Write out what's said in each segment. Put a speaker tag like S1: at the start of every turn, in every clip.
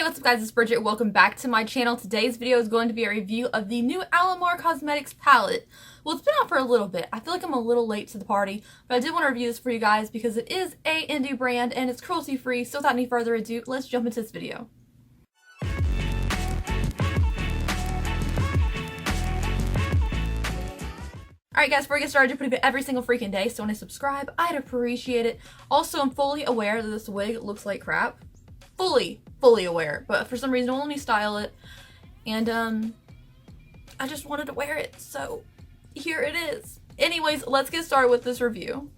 S1: Hey, what's up guys, it's Bridget. Welcome back to my channel. Today's video is going to be a review of the new Alamar Cosmetics palette. Well, it's been out for a little bit. I feel like I'm a little late to the party, but I did want to review this for you guys because it is a indie brand and it's cruelty free. So without any further ado, let's jump into this video. Alright guys, before we get started, I do pretty bit every single freaking day, so when I subscribe, I'd appreciate it. Also, I'm fully aware that this wig looks like crap. Fully aware, but for some reason it won't let me style it, and I just wanted to wear it, so here it is. Anyways, let's get started with this review.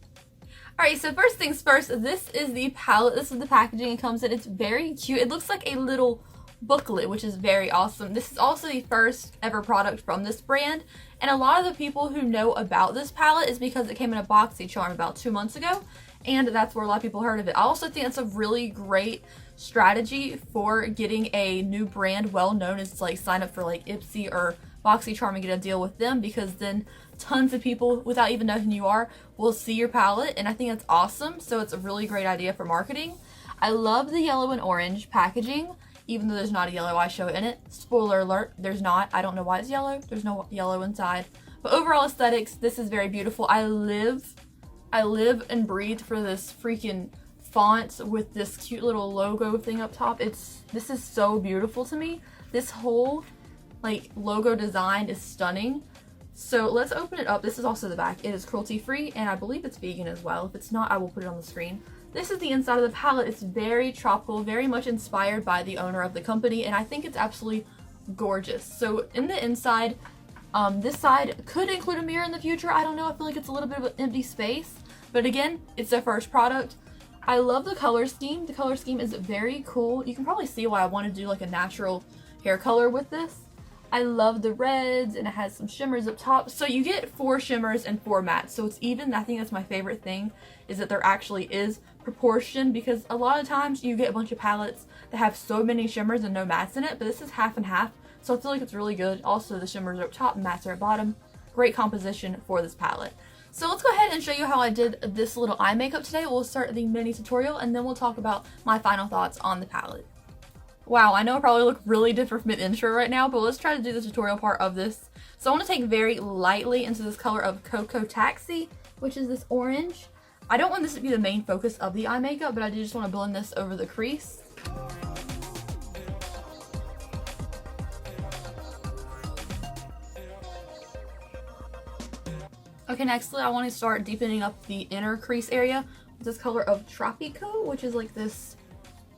S1: Alright, so first things first, this is the palette, this is the packaging it comes in. It's very cute. It looks like a little booklet, which is very awesome. This is also the first ever product from this brand, and a lot of the people who know about this palette is because it came in a BoxyCharm about 2 months ago, and that's where a lot of people heard of it. I also think it's a really great strategy for getting a new brand well known, is to like sign up for like Ipsy or BoxyCharm and get a deal with them, because then tons of people without even knowing who you are will see your palette, and I think that's awesome. So it's a really great idea for marketing. I love the yellow and orange packaging, even though there's not a yellow eyeshadow in it. Spoiler alert, there's not. I don't know why it's yellow. There's no yellow inside. But overall aesthetics, this is very beautiful. I live and breathe for this freaking font with this cute little logo thing up top. This is so beautiful to me. This whole like logo design is stunning. So let's open it up. This is also the back. It is cruelty free, and I believe it's vegan as well. If it's not, I will put it on the screen. This is the inside of the palette. It's very tropical, very much inspired by the owner of the company, and I think it's absolutely gorgeous. So in the inside, this side could include a mirror in the future. I don't know. I feel like it's a little bit of an empty space, but again, it's their first product. I love the color scheme. The color scheme is very cool. You can probably see why I want to do like a natural hair color with this. I love the reds, and it has some shimmers up top. So you get 4 shimmers and 4 mattes. So it's even. I think that's my favorite thing, is that there actually is proportion, because a lot of times you get a bunch of palettes that have so many shimmers and no mattes in it, but this is half and half. So I feel like it's really good. Also, the shimmers are up top and mattes are at bottom. Great composition for this palette. So let's go ahead and show you how I did this little eye makeup today. We'll start the mini tutorial, and then we'll talk about my final thoughts on the palette. Wow, I know I probably look really different from an intro right now, but let's try to do the tutorial part of this. So I want to take very lightly into this color of Cocoa Taxi, which is this orange. I don't want this to be the main focus of the eye makeup, but I do just want to blend this over the crease. Okay, nextly I want to start deepening up the inner crease area with this color of Tropico, which is like this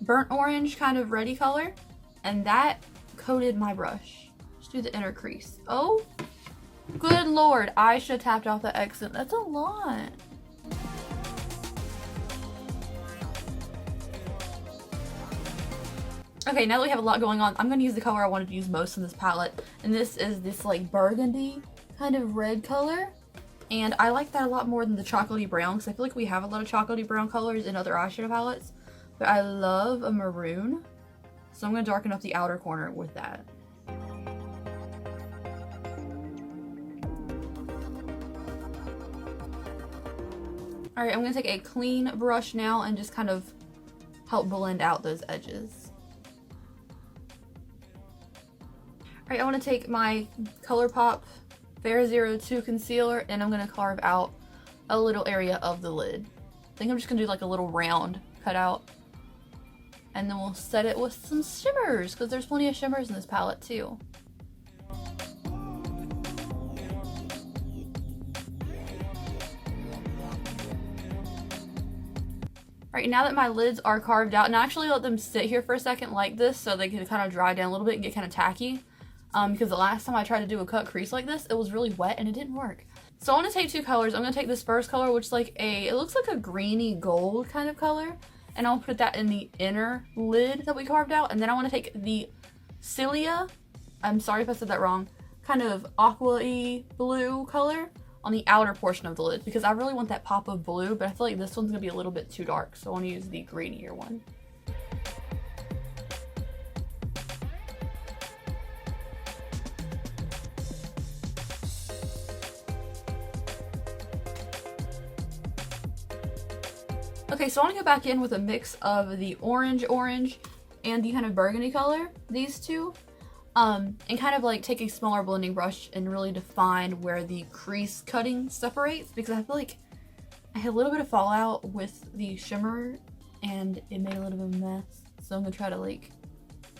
S1: burnt orange kind of reddy color, and that coated my brush. Just do the inner crease. Oh, good lord, I should have tapped off the accent. That's a lot. Okay, now that we have a lot going on, I'm going to use the color I wanted to use most in this palette, and this is this like burgundy kind of red color. And I like that a lot more than the chocolatey brown, because I feel like we have a lot of chocolatey brown colors in other eyeshadow palettes. But I love a maroon, so I'm going to darken up the outer corner with that. Alright, I'm going to take a clean brush now and just kind of help blend out those edges. Alright, I want to take my ColourPop Fair 02 concealer, and I'm going to carve out a little area of the lid. I think I'm just going to do like a little round cutout. And then we'll set it with some shimmers, because there's plenty of shimmers in this palette too. Alright, now that my lids are carved out, and I actually let them sit here for a second like this so they can kind of dry down a little bit and get kind of tacky. Because the last time I tried to do a cut crease like this, it was really wet and it didn't work. So I want to take 2 colors. I'm going to take this first color, which is like it looks like a greeny gold kind of color. And I'll put that in the inner lid that we carved out. And then I want to take the Cilia, I'm sorry if I said that wrong, kind of aqua-y blue color on the outer portion of the lid, because I really want that pop of blue, but I feel like this one's going to be a little bit too dark, so I want to use the greenier one. Okay, so I want to go back in with a mix of the orange and the kind of burgundy color, these two, and kind of like take a smaller blending brush and really define where the crease cutting separates, because I feel like I had a little bit of fallout with the shimmer and it made a little bit of a mess. So I'm gonna try to like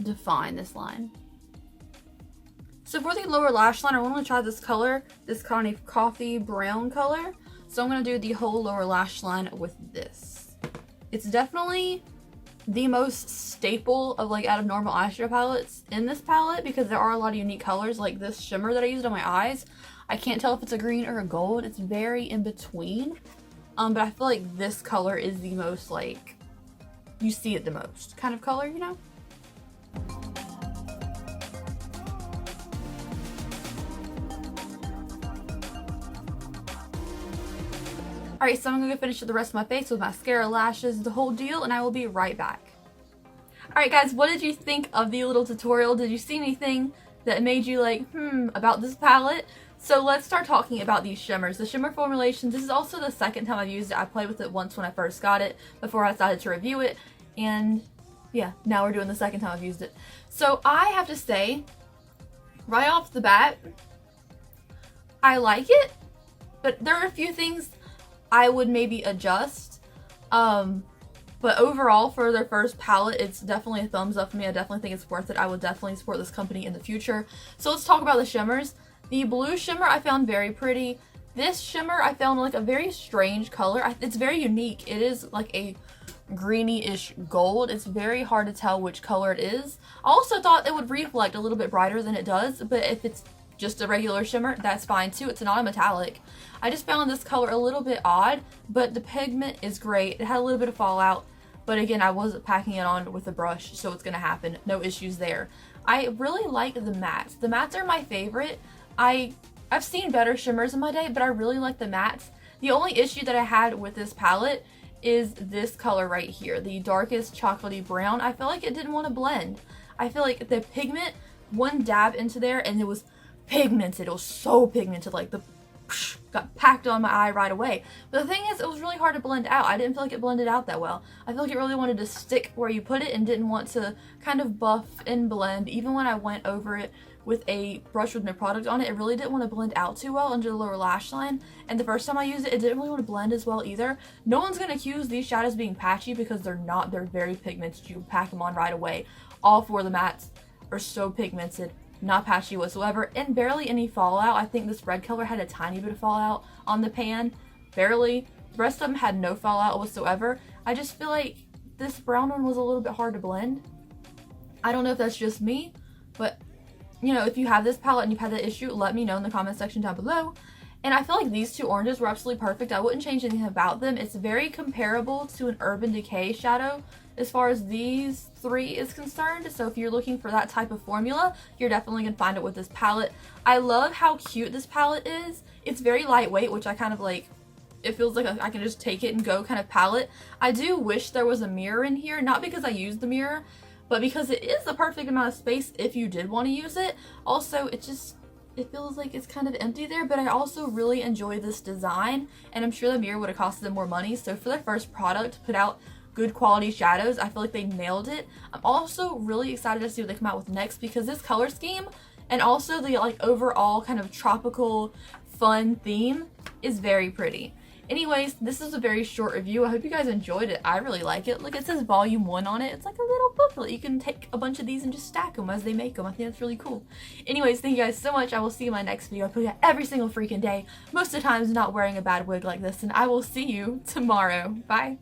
S1: define this line. So for the lower lash line, I want to try this color, this kind of coffee brown color. So I'm going to do the whole lower lash line with this. It's definitely the most staple of like out of normal eyeshadow palettes in this palette, because there are a lot of unique colors. Like this shimmer that I used on my eyes, I can't tell if it's a green or a gold. It's very in between. But I feel like this color is the most like, you see it the most kind of color, you know? Alright, so I'm gonna go finish the rest of my face with mascara, lashes, the whole deal, and I will be right back. Alright guys, what did you think of the little tutorial? Did you see anything that made you like, about this palette? So let's start talking about these shimmers. The shimmer formulations, this is also the second time I've used it. I played with it once when I first got it, before I decided to review it, and yeah, now we're doing the second time I've used it. So I have to say, right off the bat, I like it, but there are a few things I would maybe adjust, but overall for their first palette, it's definitely a thumbs up for me. I definitely think it's worth it. I would definitely support this company in the future. So let's talk about the shimmers. The blue shimmer I found very pretty. This shimmer I found like a very strange color. It's very unique. It is like a greeny-ish gold. It's very hard to tell which color it is. I also thought it would reflect a little bit brighter than it does, but if it's just a regular shimmer, that's fine too. It's not a metallic. I just found this color a little bit odd, but the pigment is great. It had a little bit of fallout, but again, I wasn't packing it on with a brush, so it's gonna happen. No issues there. I really like the mattes. The mattes are my favorite. I've seen better shimmers in my day, but I really like the mattes. The only issue that I had with this palette is this color right here, the darkest chocolatey brown. I feel like it didn't want to blend. I feel like the pigment, one dab into there and it was pigmented. It was so pigmented, like the got packed on my eye right away. But the thing is, it was really hard to blend out. I didn't feel like it blended out that well. I feel like it really wanted to stick where you put it and didn't want to kind of buff and blend. Even when I went over it with a brush with no product on it, it really didn't want to blend out too well under the lower lash line. And the first time I used it, it didn't really want to blend as well either. No one's going to accuse these shadows being patchy because they're not. They're very pigmented. You can pack them on right away. All four of the mattes are so pigmented. Not patchy whatsoever, and barely any fallout. I think this red color had a tiny bit of fallout on the pan, barely. The rest of them had no fallout whatsoever. I just feel like this brown one was a little bit hard to blend. I don't know if that's just me, but you know, if you have this palette and you've had that issue, let me know in the comment section down below. And I feel like these two oranges were absolutely perfect. I wouldn't change anything about them. It's very comparable to an Urban Decay shadow as far as these three is concerned. So if you're looking for that type of formula, you're definitely going to find it with this palette. I love how cute this palette is. It's very lightweight, which I kind of like. It feels like I can just take it and go kind of palette. I do wish there was a mirror in here, not because I use the mirror, but because it is the perfect amount of space if you did want to use it. Also, it feels like it's kind of empty there, but I also really enjoy this design, and I'm sure the mirror would have costed them more money. So for their first product to put out good quality shadows, I feel like they nailed it. I'm also really excited to see what they come out with next, because this color scheme and also the like overall kind of tropical fun theme is very pretty. Anyways, this is a very short review. I hope you guys enjoyed it. I really like it. Look, it says volume 1 on it. It's like a little booklet. You can take a bunch of these and just stack them as they make them. I think that's really cool. Anyways, thank you guys so much. I will see you in my next video. I put it out every single freaking day. Most of the times not wearing a bad wig like this. And I will see you tomorrow. Bye.